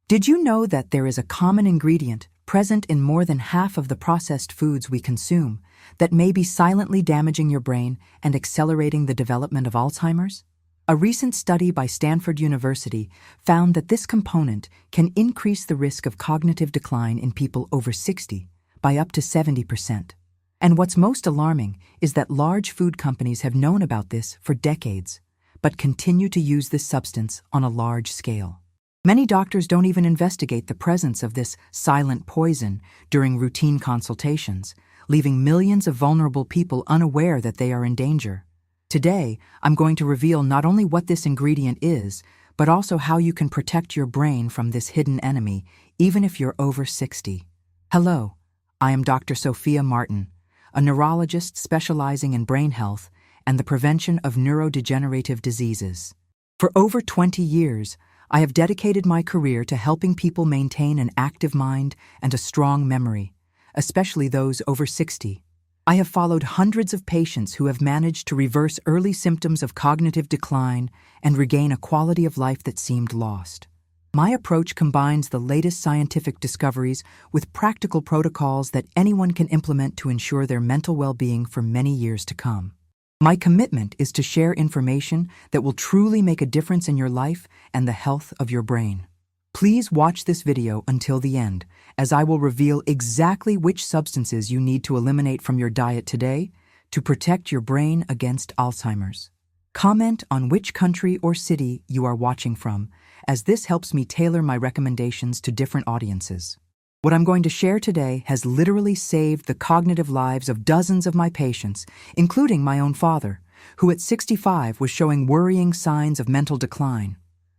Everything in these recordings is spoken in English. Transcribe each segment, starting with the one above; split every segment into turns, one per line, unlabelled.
Did you know that there is a common ingredient present in more than half of the processed foods we consume that may be silently damaging your brain and accelerating the development of Alzheimer's? A recent study by Stanford University found that this component can increase the risk of cognitive decline in people over 60 by up to 70%. And what's most alarming is that large food companies have known about this for decades, but continue to use this substance on a large scale. Many doctors don't even investigate the presence of this silent poison during routine consultations, leaving millions of vulnerable people unaware that they are in danger. Today, I'm going to reveal not only what this ingredient is, but also how you can protect your brain from this hidden enemy, even if you're over 60. Hello, I am Dr. Sofia Martin, a neurologist specializing in brain health and the prevention of neurodegenerative diseases. For over 20 years, I have dedicated my career to helping people maintain an active mind and a strong memory, especially those over 60. I have followed hundreds of patients who have managed to reverse early symptoms of cognitive decline and regain a quality of life that seemed lost. My approach combines the latest scientific discoveries with practical protocols that anyone can implement to ensure their mental well-being for many years to come. My commitment is to share information that will truly make a difference in your life and the health of your brain. Please watch this video until the end, as I will reveal exactly which substances you need to eliminate from your diet today to protect your brain against Alzheimer's. Comment on which country or city you are watching from, as this helps me tailor my recommendations to different audiences. What I'm going to share today has literally saved the cognitive lives of dozens of my patients, including my own father, who at 65 was showing worrying signs of mental decline.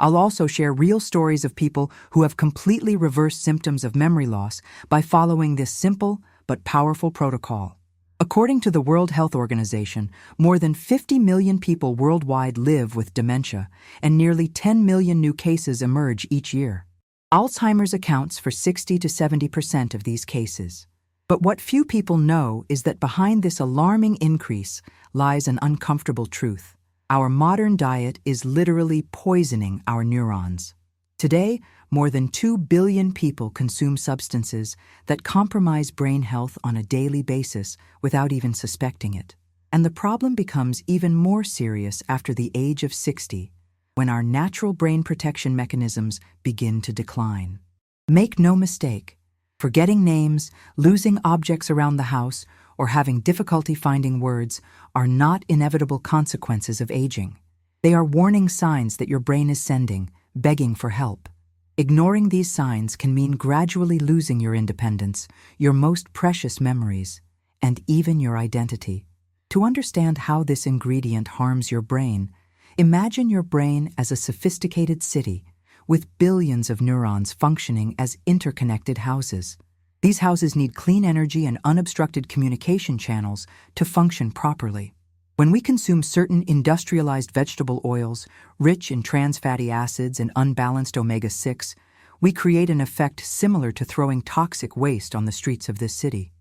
I'll also share real stories of people who have completely reversed symptoms of memory loss by following this simple but powerful protocol. According to the World Health Organization, more than 50 million people worldwide live with dementia, and nearly 10 million new cases emerge each year. Alzheimer's accounts for 60 to 70% of these cases. But what few people know is that behind this alarming increase lies an uncomfortable truth. Our modern diet is literally poisoning our neurons. Today, more than 2 billion people consume substances that compromise brain health on a daily basis without even suspecting it. And the problem becomes even more serious after the age of 60, when our natural brain protection mechanisms begin to decline. Make no mistake, forgetting names, losing objects around the house, or having difficulty finding words are not inevitable consequences of aging. They are warning signs that your brain is sending, begging for help. Ignoring these signs can mean gradually losing your independence, your most precious memories, and even your identity. To understand how this ingredient harms your brain, imagine your brain as a sophisticated city with billions of neurons functioning as interconnected houses. These houses need clean energy and unobstructed communication channels to function properly. When we consume certain industrialized vegetable oils, rich in trans fatty acids and unbalanced omega-6, we create an effect similar to throwing toxic waste on the streets of this city.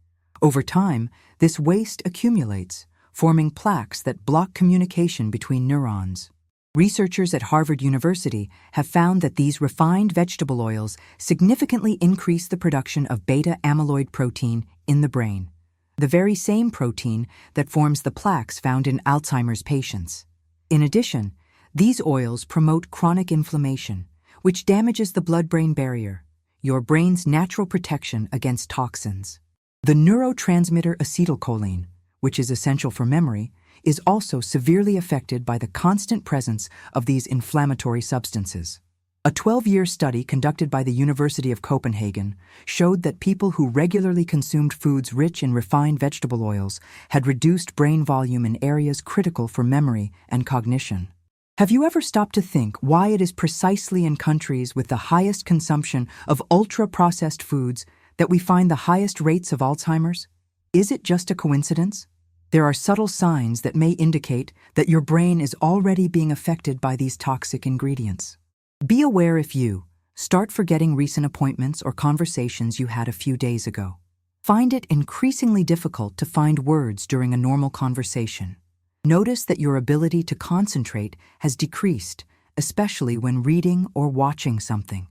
Over time, this waste accumulates, forming plaques that block communication between neurons. Researchers at Harvard University have found that these refined vegetable oils significantly increase the production of beta-amyloid protein in the brain, the very same protein that forms the plaques found in Alzheimer's patients. In addition, these oils promote chronic inflammation, which damages the blood-brain barrier, your brain's natural protection against toxins. The neurotransmitter acetylcholine, which is essential for memory, is also severely affected by the constant presence of these inflammatory substances. A 12-year study conducted by the University of Copenhagen showed that people who regularly consumed foods rich in refined vegetable oils had reduced brain volume in areas critical for memory and cognition. Have you ever stopped to think why it is precisely in countries with the highest consumption of ultra-processed foods that we find the highest rates of Alzheimer's? Is it just a coincidence? There are subtle signs that may indicate that your brain is already being affected by these toxic ingredients. Be aware if you start forgetting recent appointments or conversations you had a few days ago. Find it increasingly difficult to find words during a normal conversation. Notice that your ability to concentrate has decreased, especially when reading or watching something.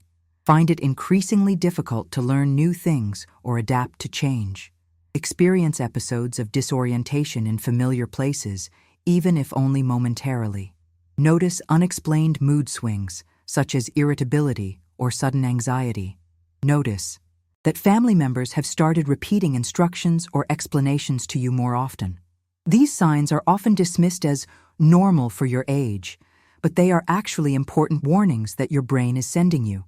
Find it increasingly difficult to learn new things or adapt to change. Experience episodes of disorientation in familiar places, even if only momentarily. Notice unexplained mood swings, such as irritability or sudden anxiety. Notice that family members have started repeating instructions or explanations to you more often. These signs are often dismissed as normal for your age, but they are actually important warnings that your brain is sending you.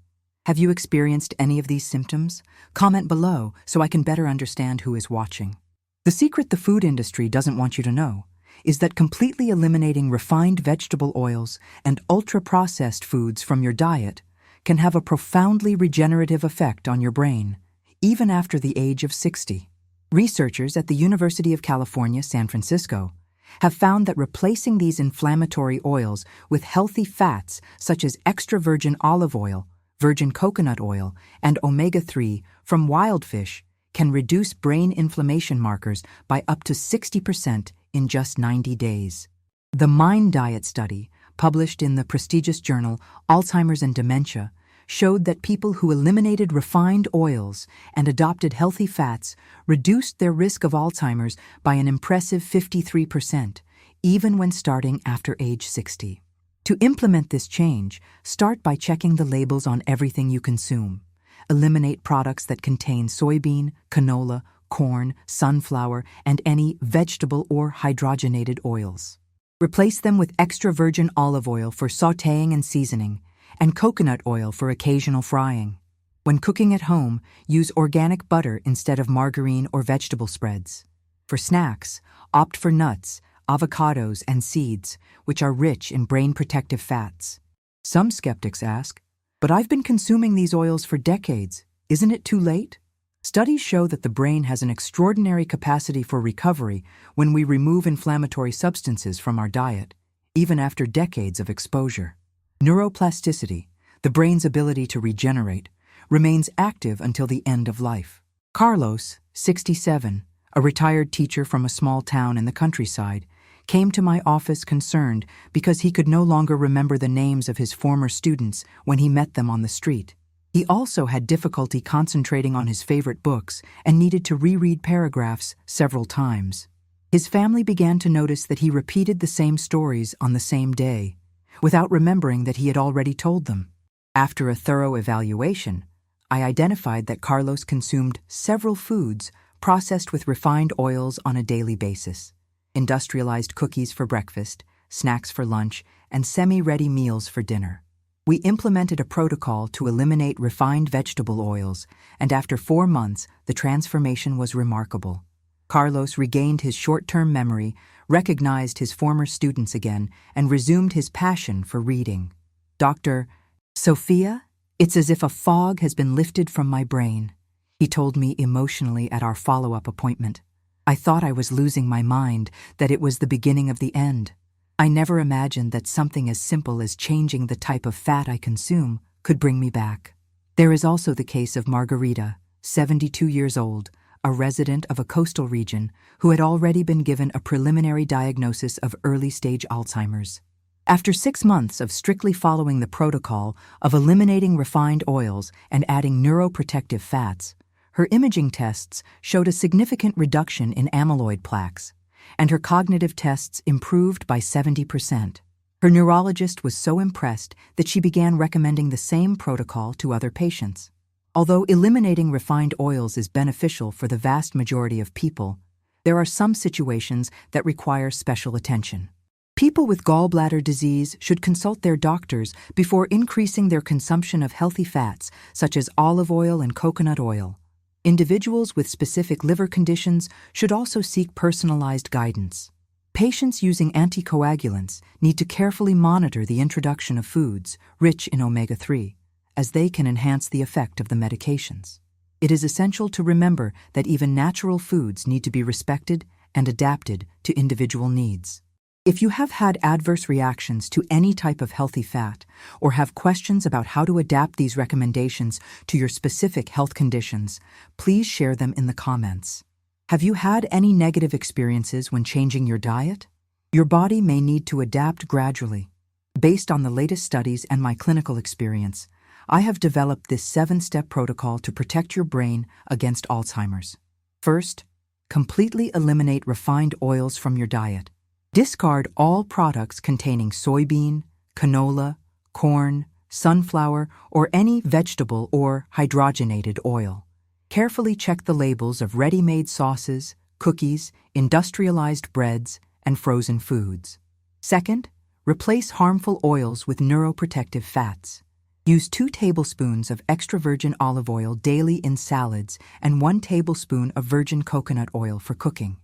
Have you experienced any of these symptoms? Comment below so I can better understand who is watching. The secret the food industry doesn't want you to know is that completely eliminating refined vegetable oils and ultra-processed foods from your diet can have a profoundly regenerative effect on your brain, even after the age of 60. Researchers at the University of California, San Francisco, have found that replacing these inflammatory oils with healthy fats such as extra virgin olive oil, virgin coconut oil, and omega-3 from wild fish can reduce brain inflammation markers by up to 60% in just 90 days. The Mind Diet study, published in the prestigious journal Alzheimer's and Dementia, showed that people who eliminated refined oils and adopted healthy fats reduced their risk of Alzheimer's by an impressive 53%, even when starting after age 60. To implement this change, start by checking the labels on everything you consume. Eliminate products that contain soybean, canola, corn, sunflower, and any vegetable or hydrogenated oils. Replace them with extra virgin olive oil for sautéing and seasoning, and coconut oil for occasional frying. When cooking at home, use organic butter instead of margarine or vegetable spreads. For snacks, opt for nuts, avocados, and seeds, which are rich in brain-protective fats. Some skeptics ask, "But I've been consuming these oils for decades. Isn't it too late?" Studies show that the brain has an extraordinary capacity for recovery when we remove inflammatory substances from our diet, even after decades of exposure. Neuroplasticity, the brain's ability to regenerate, remains active until the end of life. Carlos, 67, a retired teacher from a small town in the countryside, came to my office concerned because he could no longer remember the names of his former students when he met them on the street. He also had difficulty concentrating on his favorite books and needed to reread paragraphs several times. His family began to notice that he repeated the same stories on the same day, without remembering that he had already told them. After a thorough evaluation, I identified that Carlos consumed several foods processed with refined oils on a daily basis: industrialized cookies for breakfast, snacks for lunch, and semi-ready meals for dinner. We implemented a protocol to eliminate refined vegetable oils, and after 4 months, the transformation was remarkable. Carlos regained his short-term memory, recognized his former students again, and resumed his passion for reading. "Dr. Sofia, it's as if a fog has been lifted from my brain," he told me emotionally at our follow-up appointment. "I thought I was losing my mind, that it was the beginning of the end. I never imagined that something as simple as changing the type of fat I consume could bring me back." There is also the case of Margarita, 72 years old, a resident of a coastal region who had already been given a preliminary diagnosis of early-stage Alzheimer's. After 6 months of strictly following the protocol of eliminating refined oils and adding neuroprotective fats, her imaging tests showed a significant reduction in amyloid plaques, and her cognitive tests improved by 70%. Her neurologist was so impressed that she began recommending the same protocol to other patients. Although eliminating refined oils is beneficial for the vast majority of people, there are some situations that require special attention. People with gallbladder disease should consult their doctors before increasing their consumption of healthy fats, such as olive oil and coconut oil. Individuals with specific liver conditions should also seek personalized guidance. Patients using anticoagulants need to carefully monitor the introduction of foods rich in omega-3, as they can enhance the effect of the medications. It is essential to remember that even natural foods need to be respected and adapted to individual needs. If you have had adverse reactions to any type of healthy fat or have questions about how to adapt these recommendations to your specific health conditions, please share them in the comments. Have you had any negative experiences when changing your diet? Your body may need to adapt gradually. Based on the latest studies and my clinical experience, I have developed this 7-step protocol to protect your brain against Alzheimer's. First, completely eliminate refined oils from your diet. Discard all products containing soybean, canola, corn, sunflower, or any vegetable or hydrogenated oil. Carefully check the labels of ready-made sauces, cookies, industrialized breads, and frozen foods. Second, replace harmful oils with neuroprotective fats. Use 2 tablespoons of extra virgin olive oil daily in salads and 1 tablespoon of virgin coconut oil for cooking.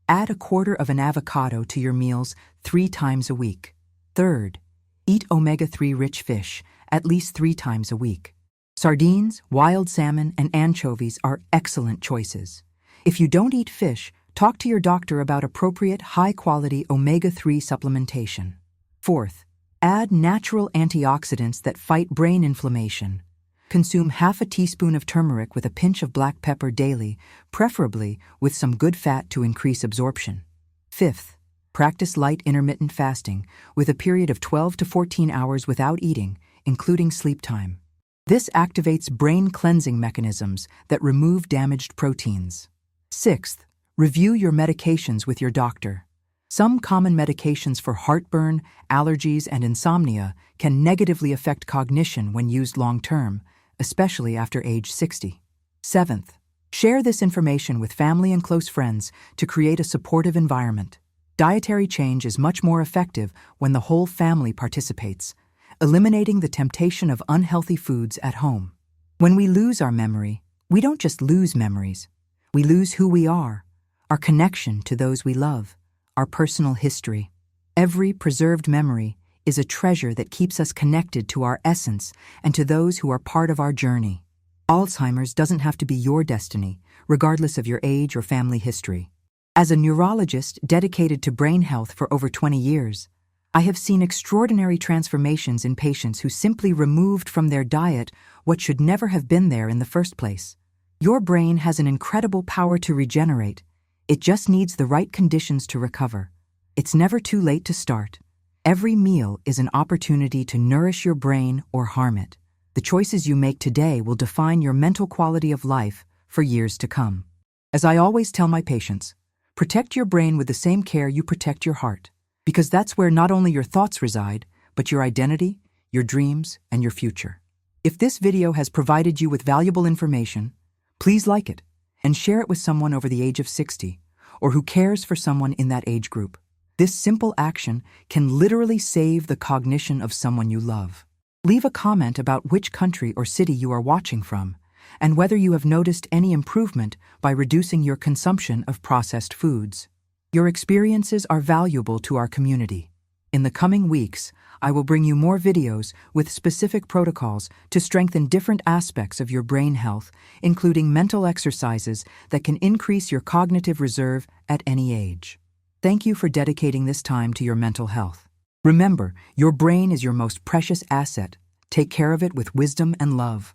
Add 1/4 of an avocado to your meals 3 times a week. Third, eat omega-3 rich fish at least 3 times a week. Sardines, wild salmon, and anchovies are excellent choices. If you don't eat fish, talk to your doctor about appropriate high-quality omega-3 supplementation. Fourth, add natural antioxidants that fight brain inflammation. Consume half a teaspoon of turmeric with a pinch of black pepper daily, preferably with some good fat to increase absorption. Fifth, practice light intermittent fasting with a period of 12 to 14 hours without eating, including sleep time. This activates brain cleansing mechanisms that remove damaged proteins. Sixth, review your medications with your doctor. Some common medications for heartburn, allergies, and insomnia can negatively affect cognition when used long-term, especially after age 60. Seventh, share this information with family and close friends to create a supportive environment. Dietary change is much more effective when the whole family participates, eliminating the temptation of unhealthy foods at home. When we lose our memory, we don't just lose memories. We lose who we are, our connection to those we love, our personal history. Every preserved memory is a treasure that keeps us connected to our essence and to those who are part of our journey. Alzheimer's doesn't have to be your destiny, regardless of your age or family history. As a neurologist dedicated to brain health for over 20 years, I have seen extraordinary transformations in patients who simply removed from their diet what should never have been there in the first place. Your brain has an incredible power to regenerate. It just needs the right conditions to recover. It's never too late to start. Every meal is an opportunity to nourish your brain or harm it. The choices you make today will define your mental quality of life for years to come. As I always tell my patients, protect your brain with the same care you protect your heart, because that's where not only your thoughts reside, but your identity, your dreams, and your future. If this video has provided you with valuable information, please like it and share it with someone over the age of 60 or who cares for someone in that age group. This simple action can literally save the cognition of someone you love. Leave a comment about which country or city you are watching from and whether you have noticed any improvement by reducing your consumption of processed foods. Your experiences are valuable to our community. In the coming weeks, I will bring you more videos with specific protocols to strengthen different aspects of your brain health, including mental exercises that can increase your cognitive reserve at any age. Thank you for dedicating this time to your mental health. Remember, your brain is your most precious asset. Take care of it with wisdom and love.